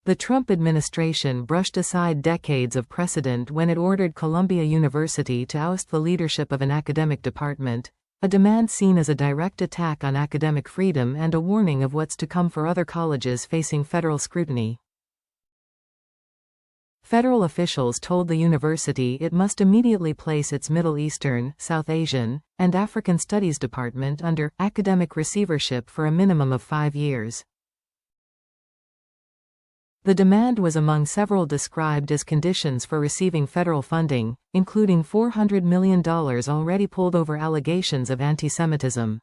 The Trump administration brushed aside decades of precedent when it ordered Columbia University to oust the leadership of an academic department, a demand seen as a direct attack on academic freedom and a warning of what's to come for other colleges facing federal scrutiny. Federal officials told the university it must immediately place its Middle Eastern, South Asian, and African Studies department under academic receivership for a minimum of 5 years. The demand was among several described as conditions for receiving federal funding, including $400 million already pulled over allegations of anti-Semitism.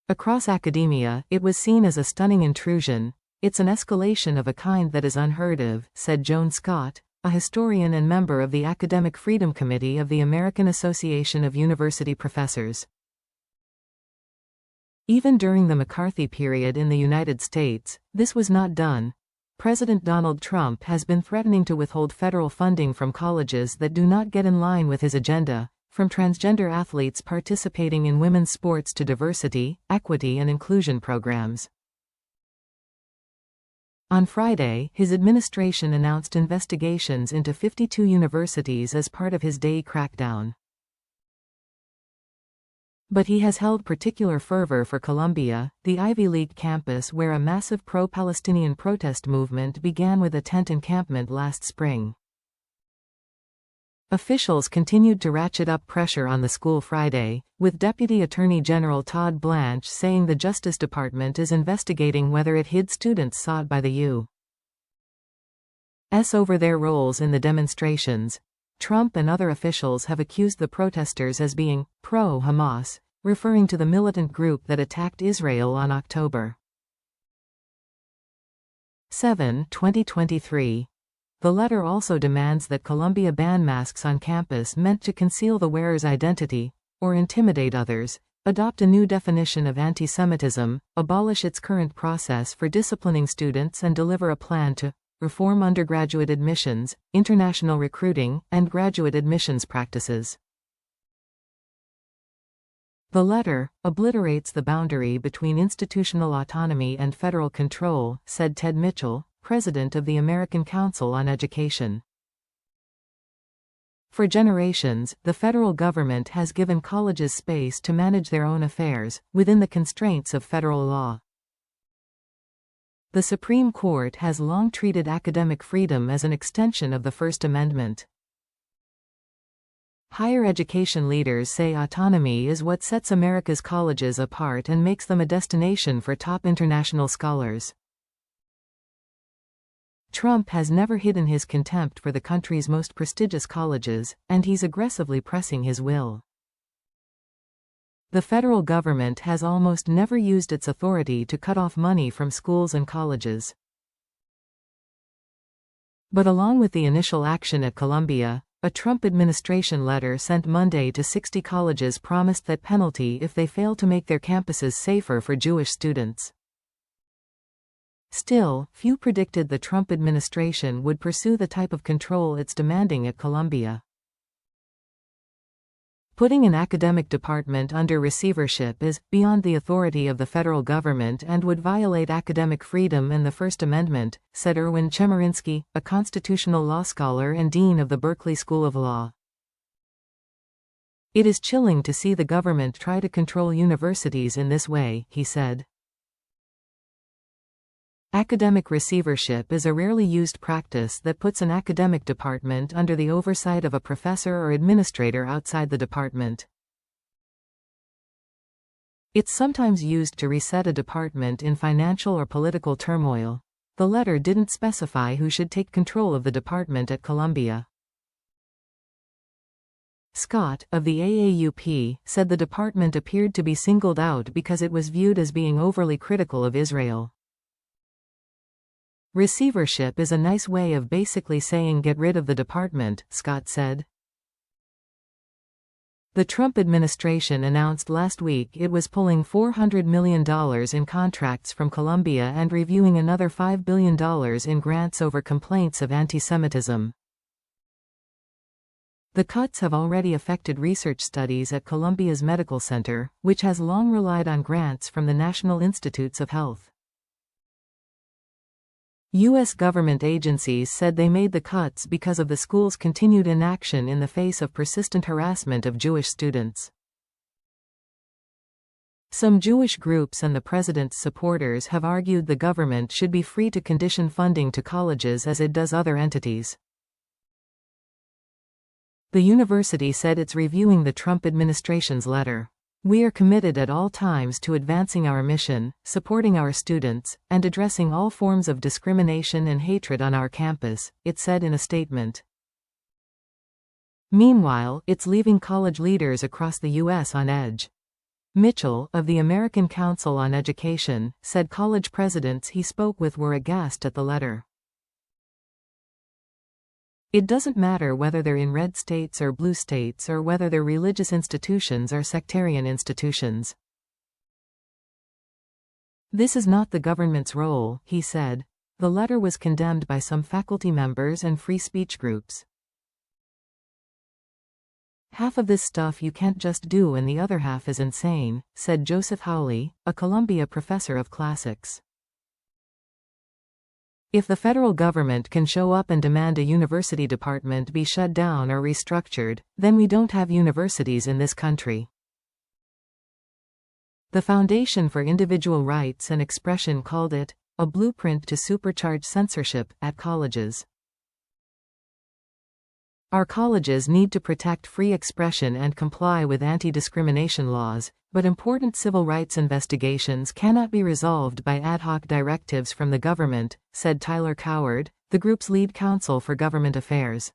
Across academia, it was seen as a stunning intrusion. "It's an escalation of a kind that is unheard of," said Joan Scott, a historian and member of the Academic Freedom Committee of the American Association of University Professors. Even during the McCarthy period in the United States, this was not done. President Donald Trump has been threatening to withhold federal funding from colleges that do not get in line with his agenda, from transgender athletes participating in women's sports to diversity, equity and inclusion programs. On Friday, his administration announced investigations into 52 universities as part of his DEI crackdown. But he has held particular fervor for Columbia, the Ivy League campus where a massive pro-Palestinian protest movement began with a tent encampment last spring. Officials continued to ratchet up pressure on the school Friday, with Deputy Attorney General Todd Blanche saying the Justice Department is investigating whether it hid students sought by the U.S. over their roles in the demonstrations. Trump and other officials have accused the protesters as being pro-Hamas, referring to the militant group that attacked Israel on October 7, 2023. The letter also demands that Columbia ban masks on campus meant to conceal the wearer's identity, or intimidate others, adopt a new definition of anti-Semitism, abolish its current process for disciplining students and deliver a plan to reform undergraduate admissions, international recruiting, and graduate admissions practices. The letter obliterates the boundary between institutional autonomy and federal control, said Ted Mitchell, president of the American Council on Education. For generations, the federal government has given colleges space to manage their own affairs, within the constraints of federal law. The Supreme Court has long treated academic freedom as an extension of the First Amendment. Higher education leaders say autonomy is what sets America's colleges apart and makes them a destination for top international scholars. Trump has never hidden his contempt for the country's most prestigious colleges, and he's aggressively pressing his will. The federal government has almost never used its authority to cut off money from schools and colleges. But along with the initial action at Columbia, a Trump administration letter sent Monday to 60 colleges promised that penalty if they fail to make their campuses safer for Jewish students. Still, few predicted the Trump administration would pursue the type of control it's demanding at Columbia. Putting an academic department under receivership is beyond the authority of the federal government and would violate academic freedom and the First Amendment, said Erwin Chemerinsky, a constitutional law scholar and dean of the Berkeley School of Law. "It is chilling to see the government try to control universities in this way," he said. Academic receivership is a rarely used practice that puts an academic department under the oversight of a professor or administrator outside the department. It's sometimes used to reset a department in financial or political turmoil. The letter didn't specify who should take control of the department at Columbia. Scott, of the AAUP, said the department appeared to be singled out because it was viewed as being overly critical of Israel. "Receivership is a nice way of basically saying get rid of the department," Scott said. The Trump administration announced last week it was pulling $400 million in contracts from Columbia and reviewing another $5 billion in grants over complaints of anti-Semitism. The cuts have already affected research studies at Columbia's Medical Center, which has long relied on grants from the National Institutes of Health. U.S. government agencies said they made the cuts because of the school's continued inaction in the face of persistent harassment of Jewish students. Some Jewish groups and the president's supporters have argued the government should be free to condition funding to colleges as it does other entities. The university said it's reviewing the Trump administration's letter. "We are committed at all times to advancing our mission, supporting our students, and addressing all forms of discrimination and hatred on our campus," it said in a statement. Meanwhile, it's leaving college leaders across the U.S. on edge. Mitchell, of the American Council on Education, said college presidents he spoke with were aghast at the letter. "It doesn't matter whether they're in red states or blue states or whether they're religious institutions or sectarian institutions. This is not the government's role," he said. The letter was condemned by some faculty members and free speech groups. "Half of this stuff you can't just do and the other half is insane," said Joseph Howley, a Columbia professor of classics. "If the federal government can show up and demand a university department be shut down or restructured, then we don't have universities in this country." The Foundation for Individual Rights and Expression called it a blueprint to supercharge censorship at colleges. "Our colleges need to protect free expression and comply with anti-discrimination laws, but important civil rights investigations cannot be resolved by ad hoc directives from the government," said Tyler Coward, the group's lead counsel for government affairs.